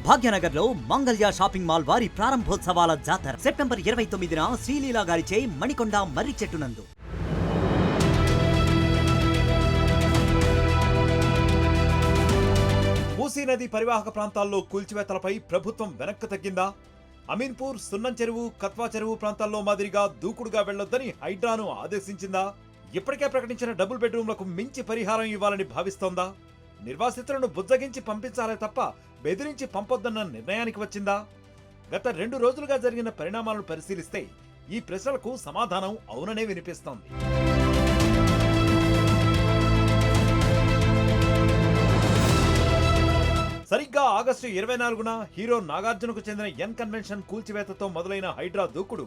భాగ్యనగర్ లో Mangalya shopping mall వారి ప్రారంభోత్సవాల జాతర సెప్టెంబర్ 29న శ్రీలీలా గారిచే మణికొండ మర్రి చెట్టునందు. మూసీ నది పరివాహక ప్రాంతాల్లో కూల్చివేతలపై ప్రభుత్వం వెనక్కు తగ్గిందా? అమీన్పూర్, సున్నం చెరువు, కత్వా చెరువు ప్రాంతాల్లో మాదిరిగా దూకుడుగా వెళ్లొద్దని హైడ్రాను ఆదేశించిందా? ఇప్పటికే ప్రకటించిన డబుల్ బెడ్రూమ్లకు మించి పరిహారం ఇవ్వాలని భావిస్తోందా? నిర్వాసితులను బుజ్జగించి పంపించాలే తప్ప బెదిరించి పంపొద్దన్న నిర్ణయానికి వచ్చిందా? గత 2 రోజులుగా జరిగిన పరిణామాలను పరిశీలిస్తే ఈ ప్రశ్నలకు సమాధానం అవుననే వినిపిస్తోంది. సరిగ్గా ఆగస్టు 24న హీరో నాగార్జునకు చెందిన ఎన్ కన్వెన్షన్ కూల్చివేతతో మొదలైన హైడ్రా దూకుడు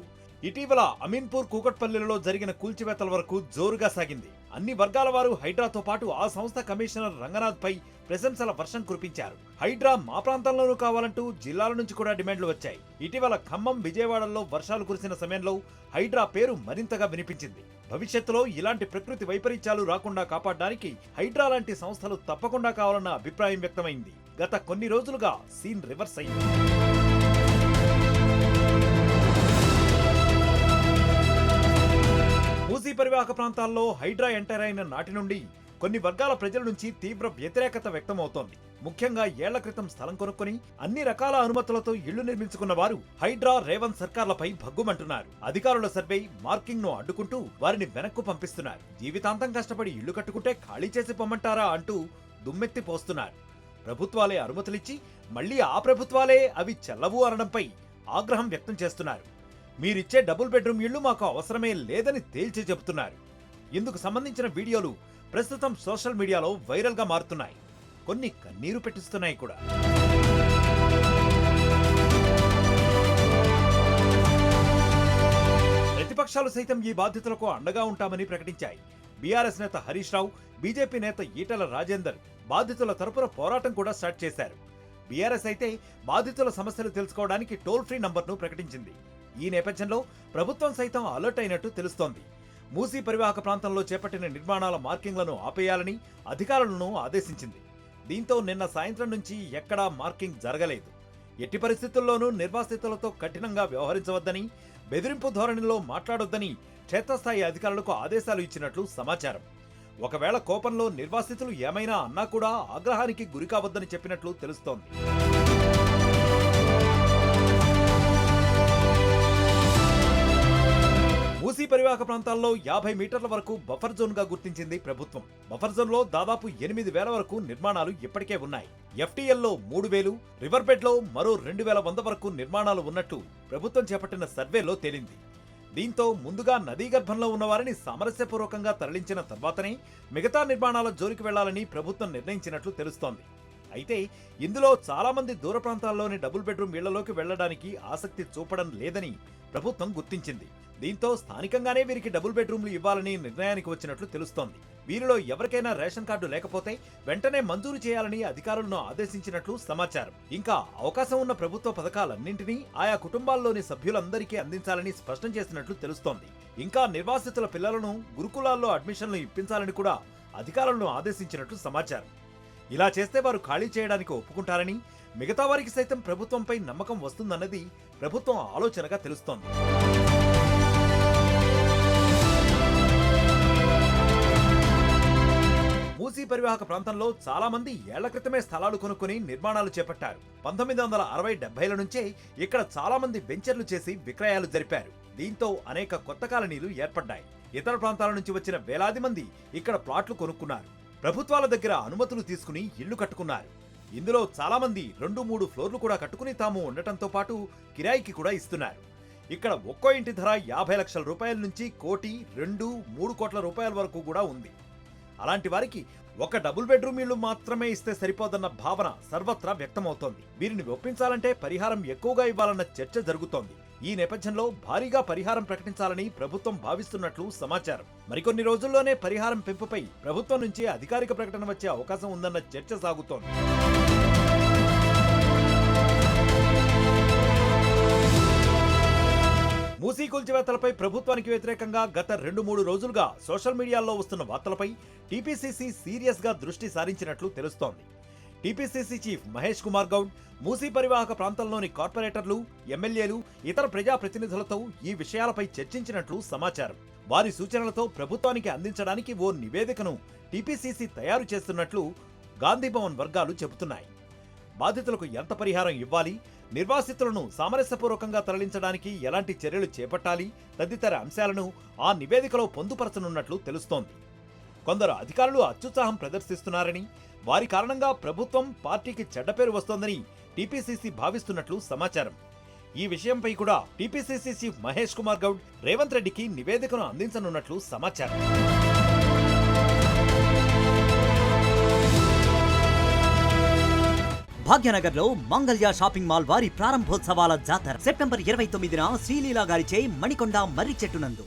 ఇటీవల అమీన్పూర్, కూకట్పల్లిలో జరిగిన కూల్చివేతల వరకు జోరుగా సాగింది. అన్ని వర్గాల వారు హైడ్రాతో పాటు ఆ సంస్థ కమిషనర్ రంగనాథ్ పై ప్రశంసల వర్షం కురిపించారు. హైడ్రా మా ప్రాంతంలోనూ కావాలంటూ జిల్లాల నుంచి కూడా డిమాండ్లు వచ్చాయి. ఇటీవల ఖమ్మం, విజయవాడల్లో వర్షాలు కురిసిన సమయంలో హైడ్రా పేరు మరింతగా వినిపించింది. భవిష్యత్తులో ఇలాంటి ప్రకృతి వైపరీత్యాలు రాకుండా కాపాడడానికి హైడ్రా లాంటి సంస్థలు తప్పకుండా కావాలన్న అభిప్రాయం వ్యక్తమైంది. గత కొన్ని రోజులుగా సీన్ రివర్స్ అయింది. మూసీ పరివాహక ప్రాంతాల్లో హైడ్రా ఎంటర్ అయిన నాటి నుండి కొన్ని వర్గాల ప్రజల నుంచి తీవ్ర వ్యతిరేకత వ్యక్తమవుతోంది. ముఖ్యంగా ఏళ్ల క్రితం స్థలం కొనుక్కొని అన్ని రకాల అనుమతులతో ఇళ్లు నిర్మించుకున్న వారు హైడ్రా, రేవంత్ సర్కార్లపై భగ్గుమంటున్నారు. అధికారుల సర్వే, మార్కింగ్ ను అడ్డుకుంటూ వారిని వెనక్కు పంపిస్తున్నారు. జీవితాంతం కష్టపడి ఇళ్లు కట్టుకుంటే ఖాళీ చేసి పొమ్మంటారా అంటూ దుమ్మెత్తి పోస్తున్నారు. ప్రభుత్వాలే అనుమతులిచ్చి మళ్లీ ఆ ప్రభుత్వాలే అవి చెల్లవు అనడంపై ఆగ్రహం వ్యక్తం చేస్తున్నారు. మీరిచ్చే డబుల్ బెడ్రూమ్ ఇళ్లు మాకు అవసరమే లేదని తేల్చి చెబుతున్నారు. ఇందుకు సంబంధించిన వీడియోలు ప్రస్తుతం సోషల్ మీడియాలో వైరల్ గా మారుతున్నాయి. కొన్ని కన్నీరు పెట్టిస్తున్నాయి కూడా. ప్రతిపక్షాలు సైతం ఈ బాధితులకు అండగా ఉంటామని ప్రకటించాయి. బీఆర్ఎస్ నేత హరీష్ రావు, బీజేపీ నేత ఈటెల రాజేందర్ బాధితుల తరపున పోరాటం కూడా స్టార్ట్ చేశారు. బీఆర్ఎస్ అయితే బాధితుల సమస్యలు తెలుసుకోవడానికి టోల్ ఫ్రీ నంబర్ను ప్రకటించింది. ఈ నేపథ్యంలో ప్రభుత్వం సైతం అలర్ట్ అయినట్టు తెలుస్తోంది. మూసీ పరివాహక ప్రాంతంలో చేపట్టిన నిర్మాణాల మార్కింగ్లను ఆపేయాలని అధికారులను ఆదేశించింది. దీంతో నిన్న సాయంత్రం నుంచి ఎక్కడా మార్కింగ్ జరగలేదు. ఎట్టి పరిస్థితుల్లోనూ నిర్వాసితులతో కఠినంగా వ్యవహరించవద్దని, బెదిరింపు ధోరణిలో మాట్లాడొద్దని క్షేత్రస్థాయి అధికారులకు ఆదేశాలు ఇచ్చినట్లు సమాచారం. ఒకవేళ కోపంలో నిర్వాసితులు ఏమైనా అన్నా కూడా ఆగ్రహానికి గురికావద్దని చెప్పినట్లు తెలుస్తోంది. మూసీ పరివాహక ప్రాంతాల్లో 50 మీటర్ల వరకు బఫర్ జోన్ గా గుర్తించింది ప్రభుత్వం. బఫర్ జోన్ లో దాదాపు 8,000 వరకు నిర్మాణాలు ఇప్పటికే ఉన్నాయి. ఎఫ్టీఎల్లో 3,000, రివర్ బెడ్ లో మరో 2,100 వరకు నిర్మాణాలు ఉన్నట్టు ప్రభుత్వం చేపట్టిన సర్వేలో తేలింది. దీంతో ముందుగా నదీ గర్భంలో ఉన్నవారిని సామరస్యపూర్వకంగా తరలించిన తర్వాతనే మిగతా నిర్మాణాల జోలికి వెళ్లాలని ప్రభుత్వం నిర్ణయించినట్లు తెలుస్తోంది. అయితే ఇందులో చాలా మంది దూర ప్రాంతాల్లోని డబుల్ బెడ్రూమ్ ఇళ్లలోకి వెళ్లడానికి ఆసక్తి చూపడం లేదని ప్రభుత్వం గుర్తించింది. దీంతో స్థానికంగానే వీరికి డబుల్ బెడ్రూమ్లు ఇవ్వాలని నిర్ణయానికి వచ్చినట్లు తెలుస్తోంది. వీరిలో ఎవరికైనా రేషన్ కార్డు లేకపోతే వెంటనే మంజూరు చేయాలని అధికారులను ఆదేశించినట్లు సమాచారం. ఇంకా అవకాశం ఉన్న ప్రభుత్వ పథకాలన్నింటినీ ఆయా కుటుంబాల్లోని సభ్యులందరికీ అందించాలని స్పష్టం చేసినట్లు తెలుస్తోంది. ఇంకా నిర్వాసితుల పిల్లలను గురుకులాల్లో అడ్మిషన్లు ఇప్పించాలని కూడా అధికారులను ఆదేశించినట్లు సమాచారం. ఇలా చేస్తే వారు ఖాళీ చేయడానికి ఒప్పుకుంటారని, మిగతా వారికి సైతం ప్రభుత్వంపై నమ్మకం వస్తుందన్నది ప్రభుత్వం ఆలోచనగా తెలుస్తోంది. మూసీ పరివాహక ప్రాంతంలో చాలా మంది ఏళ్ల క్రితమే స్థలాలు కొనుక్కుని నిర్మాణాలు చేపట్టారు. 1960-70ల నుంచే ఇక్కడ చాలా మంది వెంచర్లు చేసి విక్రయాలు జరిపారు. దీంతో అనేక కొత్త కాలనీలు ఏర్పడ్డాయి. ఇతర ప్రాంతాల నుంచి వచ్చిన వేలాది మంది ఇక్కడ ప్లాట్లు కొనుక్కున్నారు. ప్రభుత్వాల దగ్గర అనుమతులు తీసుకుని ఇళ్లు కట్టుకున్నారు. ఇందులో చాలా మంది 2-3 ఫ్లోర్లు కూడా కట్టుకుని తాము ఉండటంతో పాటు కిరాయికి కూడా ఇస్తున్నారు. ఇక్కడ ఒక్కో ఇంటి ధర 50 లక్షల రూపాయల నుంచి 1 కోటి, 2-3 కోట్ల రూపాయల వరకు కూడా ఉంది. అలాంటి వారికి ఒక డబుల్ బెడ్రూమ్ ఇళ్లు మాత్రమే ఇస్తే సరిపోదన్న భావన సర్వత్రా వ్యక్తమవుతోంది. వీరిని ఒప్పించాలంటే పరిహారం ఎక్కువగా ఇవ్వాలన్న చర్చ జరుగుతోంది. ఈ నేపథ్యంలో భారీగా పరిహారం ప్రకటించాలని ప్రభుత్వం భావిస్తున్నట్లు సమాచారం. మరికొన్ని రోజుల్లోనే పరిహారం పెంపుపై ప్రభుత్వం నుంచి అధికారిక ప్రకటన వచ్చే అవకాశం ఉందన్న చర్చ సాగుతోంది. మూసీ కూల్చివేతలపై ప్రభుత్వానికి వ్యతిరేకంగా గత 2-3 రోజులుగా సోషల్ మీడియాలో వస్తున్న వార్తలపై టీపీసీసీ సీరియస్ గా దృష్టి సారించినట్లు తెలుస్తోంది. టీపీసీసీ చీఫ్ మహేష్ కుమార్ గౌడ్, మూసీ పరివాహక ప్రాంతంలోని కార్పొరేటర్లు, ఎమ్మెల్యేలు, ఇతర ప్రజాప్రతినిధులతో ఈ విషయాలపై చర్చించినట్లు సమాచారం. వారి సూచనలతో ప్రభుత్వానికి అందించడానికి ఓ నివేదికను టీపీసీసీ తయారు చేస్తున్నట్లు గాంధీభవన్ వర్గాలు చెబుతున్నాయి. బాధితులకు ఎంత పరిహారం ఇవ్వాలి, నిర్వాసితులను సామరస్యపూర్వకంగా తరలించడానికి ఎలాంటి చర్యలు చేపట్టాలి తదితర అంశాలను ఆ నివేదికలో పొందుపరచనున్నట్లు తెలుస్తోంది. కొందరు అధికారులు అత్యుత్సాహం ప్రదర్శిస్తున్నారని, వారి కారణంగా ప్రభుత్వం, పార్టీకి చెడ్డ పేరు వస్తోందని టీపీసీసీ భావిస్తున్నట్లు సమాచారం. ఈ విషయంపై కూడా టీపీసీసీ చీఫ్ మహేష్ కుమార్ గౌడ్ రేవంత్ రెడ్డికి నివేదికను అందించనున్నట్లు సమాచారం. భాగ్యనగర్లో మంగళ్య షాపింగ్ మాల్ వారి ప్రారంభోత్సవాల జాతర సెప్టెంబర్ 29న శ్రీలీలా గారిచే మణికొండ మర్రి చెట్టునందు.